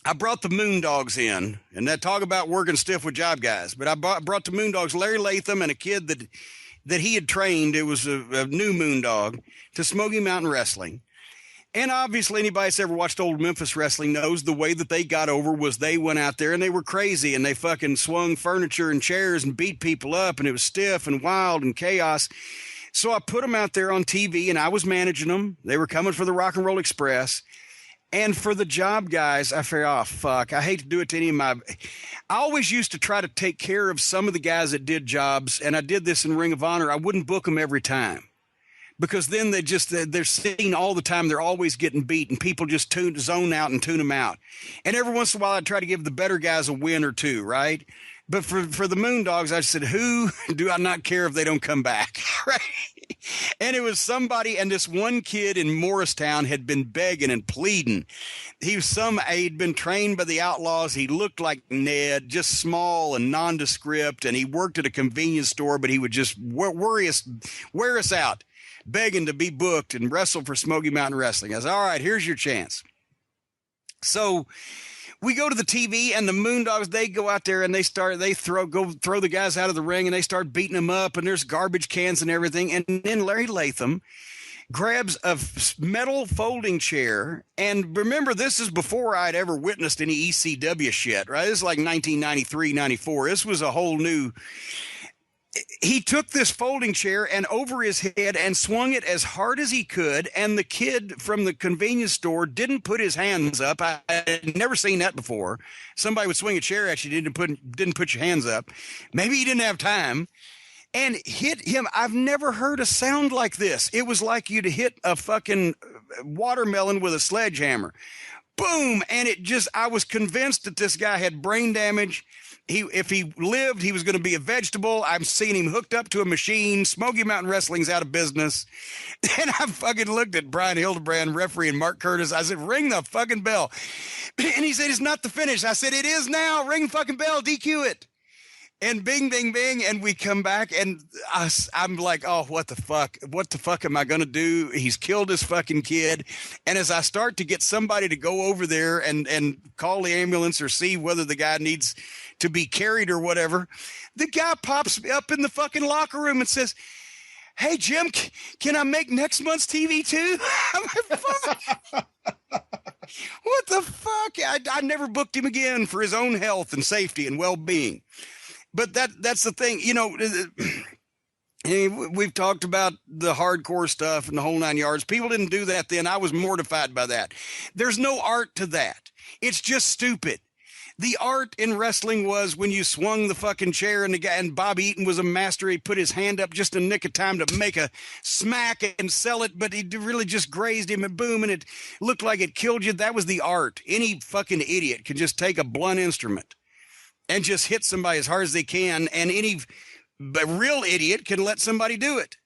I brought the Moondogs in, and that talk about working stiff with job guys. But I brought the Moondogs, Larry Latham, and a kid that he had trained. It was a new Moondog to Smoky Mountain Wrestling. And obviously, anybody that's ever watched old Memphis wrestling knows the way that they got over was they went out there and they were crazy and they fucking swung furniture and chairs and beat people up, and it was stiff and wild and chaos. So I put them out there on TV and I was managing them. They were coming for the Rock and Roll Express. And for the job guys, I figured, oh, fuck, I hate to do it to any of my. I always used to try to take care of some of the guys that did jobs, and I did this in Ring of Honor. I wouldn't book them every time because then they're seen all the time. They're always getting beat, and people just zone out and tune them out. And every once in a while, I'd try to give the better guys a win or two, right? But for the Moondogs, I said, who do I not care if they don't come back, right? And it was somebody, and this one kid in Morristown had been begging and pleading. He'd been trained by the Outlaws. He looked like Ned, just small and nondescript, and he worked at a convenience store, but he would just wear us out, begging to be booked and wrestle for Smoky Mountain Wrestling. I said, all right, here's your chance. So we go to the TV, and the Moondogs, they go out there and they throw the guys out of the ring, and they start beating them up, and there's garbage cans and everything. And then Larry Latham grabs a metal folding chair. And remember, this is before I'd ever witnessed any ECW shit, right? This is like 1993, 94. This was a whole new. He took this folding chair and over his head and swung it as hard as he could. And the kid from the convenience store didn't put his hands up. I had never seen that before. Somebody would swing a chair at you, didn't put your hands up. Maybe he didn't have time. And hit him. I've never heard a sound like this. It was like you'd hit a fucking watermelon with a sledgehammer. Boom. And I was convinced that this guy had brain damage. If he lived, he was going to be a vegetable. I'm seeing him hooked up to a machine. Smoky Mountain Wrestling's out of business. And I fucking looked at Brian Hildebrand, referee, and Mark Curtis. I said, ring the fucking bell. And he said, it's not the finish. I said, it is now. Ring the fucking bell. DQ it. And bing, bing, bing. And we come back, and I'm like, oh, what the fuck? What the fuck am I going to do? He's killed his fucking kid. And as I start to get somebody to go over there and call the ambulance or see whether the guy needs to be carried or whatever, the guy pops up in the fucking locker room and says, hey, Jim, can I make next month's TV too? I'm like, fuck. What the fuck? I never booked him again for his own health and safety and well-being. But that's the thing, we've talked about the hardcore stuff and the whole 9 yards. People didn't do that then. I was mortified by that. There's no art to that. It's just stupid. The art in wrestling was when you swung the fucking chair, and the guy, and Bob Eaton was a master. He put his hand up just in a nick of time to make a smack and sell it, but he really just grazed him, and boom, and it looked like it killed you. That was the art. Any fucking idiot can just take a blunt instrument and just hit somebody as hard as they can, and any real idiot can let somebody do it.